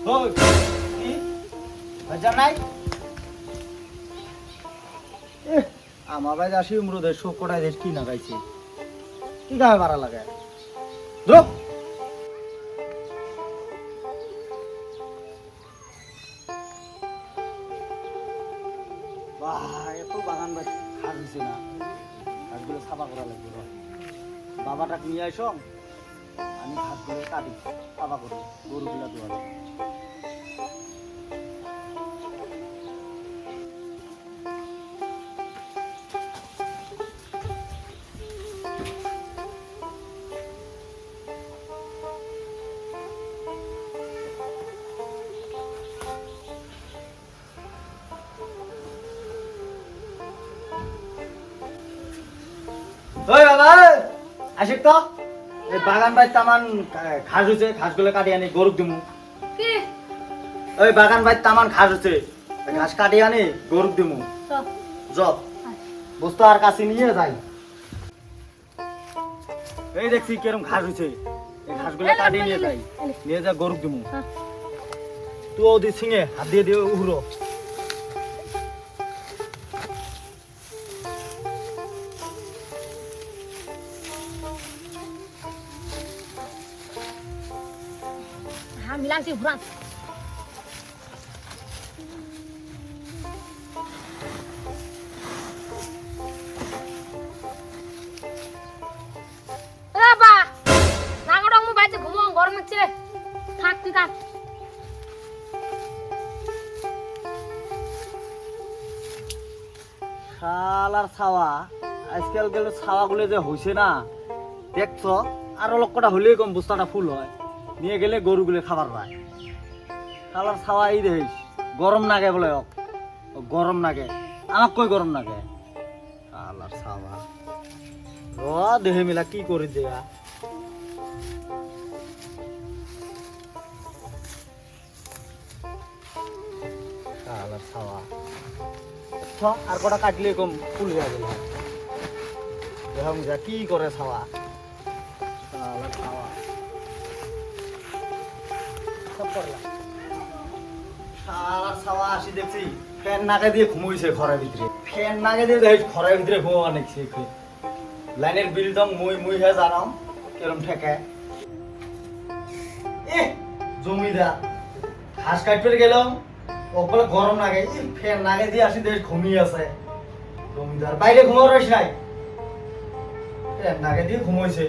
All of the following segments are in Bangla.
হই কি বাজার নাই আমার ভাই আসি উমরুদের শোক কটাই দেশ কি না গাইছে কি গায়ে মারা লাগে ধুপ বাহ এত বাগান ভাই খাস দিছে না ঘাসগুলো সাফা করা লাগবে বাবাটাকে নিয়ে আসো আমি ঘাসগুলো কাটি সাফা করি গরুগুলা দেওয়া লাগবে ওই বাবা আসিক তো এই বাগান ভাই তামান ঘাস হচ্ছে ঘাসগুলো কাটি আনি গরুক দিমু কি ওই বাগান ভাই তামান ঘাস হচ্ছে ঘাস কাটি আনি গরুক দিমু জব বস্তু আর কাছে নিয়ে যাই এই দেখছি কিরম ঘাস হচ্ছে এই ঘাসগুলো কাটি নিয়ে যাই নিয়ে যা গরুক দিমু তুই ওদি সিঙে হাত দিয়ে দিয়ে উহুরো আমি লাগছি ঘুরান বাবা নাগড়া মু বাইতে ঘুমো গরম হচ্ছে থাক তুই থাক শালার ছাওয়া আজকাল গেলে ছাওয়াগুলো যে হইছে না দেখছো আর অলক কটা হলেই কম বস্তাটা ফুল হয় নিয়ে গেলে গরুগুলো খাবার পায় শালার ছাওয়া এই দেখিস গরম নাগে বলে গরম নাগে আমার কই গরম নাগে শালার ছাওয়া দেহে মিলা কি করে দেয়া শালার ছাওয়া আর কটা কাটলে কম ফুল হয়ে গেল দেখুন যা কি করে ছাওয়া ছাওয়া সব করলাম শালার ছাওয়া আসি দেখছি ফ্যান নাকে দিয়ে ঘুমোইছে ঘরের ভিতরে ফ্যান নাকে দিয়ে দেখ ঘরের ভিতরে ঘুমো অনেকছে লাইনের বিল দম মুই মুই হয়ে জানাও কিরম ঠেকে এ জমিদার ঘাস কাটতে গেলাম ওগুলো গরম লাগে ফ্যান নাগে দিয়ে আসি দেখ ঘুমিয়ে আছে জমিদার বাইরে ঘুমাও রয়েছে নাই ফ্যান নাগে দিয়ে ঘুমোইছে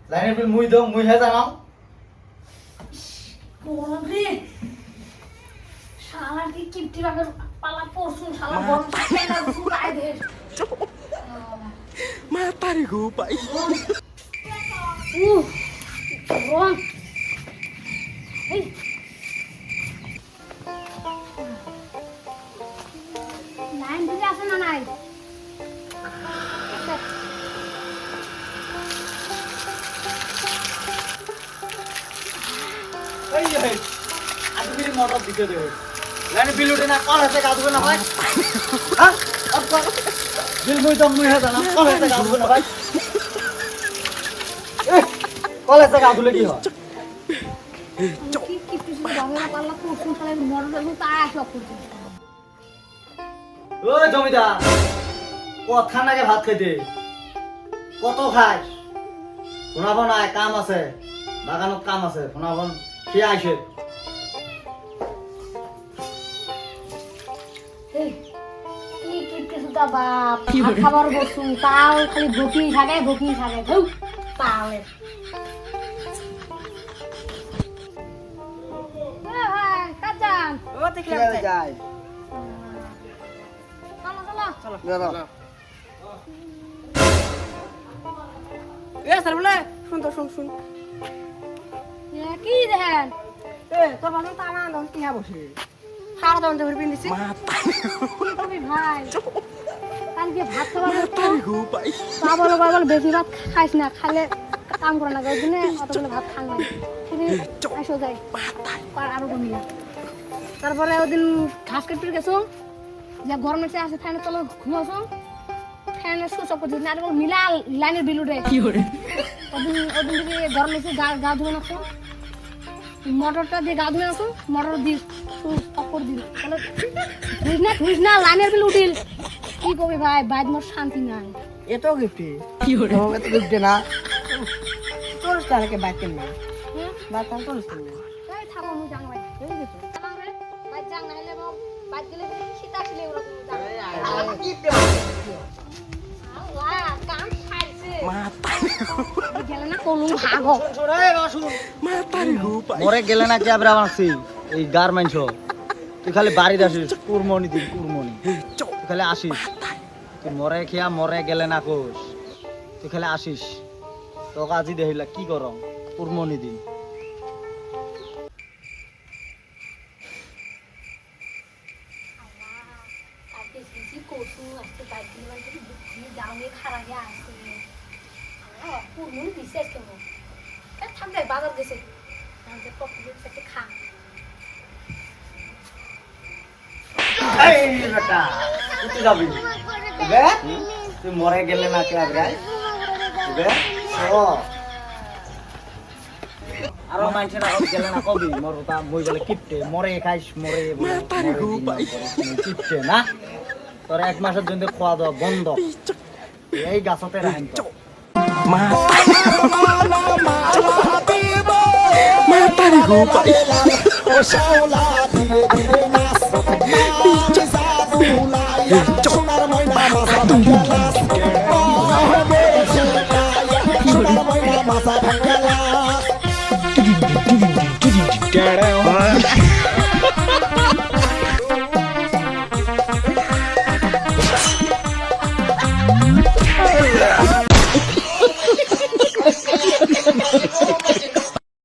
লাইনের বিল মুই দাও মুই হয়ে জানাও গরম রে শালা কি কিপটি বাগের পালা পরশুন শালা গরম থাকে না পুরাই দে Matarigo, pai. গরম এই লাইন দিতে আসে না নাই এই যে আজকে মোটর দিতে দেবে লাইনের বিল উঠে না কল হাতে কাঁদবে না ভাই হ্যাঁ বিল মুই তো মুই হয়ে জানাও কল হাতে কাঁদবে না ভাই কল হাতে কাঁদলে কি হয় কি কিপটি বাগের পালা পরশুন শালা মরল তাই আসো করতে ও জমিদার কথা নাগে ভাত খেতে কত খাস শোনাবো না কাম আছে বাগানত কাম আছে শোনাবো কে আইছে এই কি কিপটি সুতা বাপ খাবার বসুন তাও খালি ভুকি থাকে ধৌ পালে কাজান ও দেখলাম যাই চলো চলো এ স্যার বলে শুন তো শুন কি দেখেন এ তোর বাবা তো আমার দন টিয়া বসে সারা দন ধরে পিন্দিছি তুমি ভাই কালকে ভাত খাবার Matarigo, pai. বাবা বেশি ভাত খাইস না খাইলে কাম করে না ওই জন্য অতগুলো ভাত খান না আসো যাই আরো কমিলা তারপরে ওদিন ঘাস কাটতে গেছো যে গরমের চেয়ে আসে ফ্যানের তলে ঘুমাছো ফ্যানের সুচ অপর দিন আর মিলা লাইনের বিল উঠে ওদিন থেকে গরম এসে গা ধুয়ে নাকো মোটরটা দিয়ে গা ধুয়ে নাকো মোটর দিয়ে অপর দিল তাহলে ধুইস না লাইনের বিল উঠিল কি করবি ভাই বাইর মোর শান্তি নাই এত গিফটে কি হলো এত গিফটে না তোর তারকে বাইতে না হ্যাঁ বাতা তোর না এই থামো মুই জাং ভাই এই গেছো আমারে ভাই জাং না হলে বাইর গেলে শীত আসলে ওরা কাম খাইছে গেলে না কোন ভাগো মরে গেলে না কি আবার আছি এই গার মাংস তুই খালি বাড়িতে আসিস কুরমনি দিন কুরমনি তুই খালি আসিস তুই মরে খেয়া মরে গেলে না কোষ তুই খালি আসিস তোকে আজি দেখিলা কি কর কুরমনি দিন বাজার গেছে খা এই বেটা তুই যাবি বে তুই মরে গেলে না কে আবার বে ও আরো মাইছেরা গেলে না কবি মরতা মই বলে কিপটে মরে খাইস মরে কিপটে না তোর এক মাসের জন্য খাওয়া দাওয়া বন্ধ এই গাছতে রাখেন তো Matari rupai. Oh,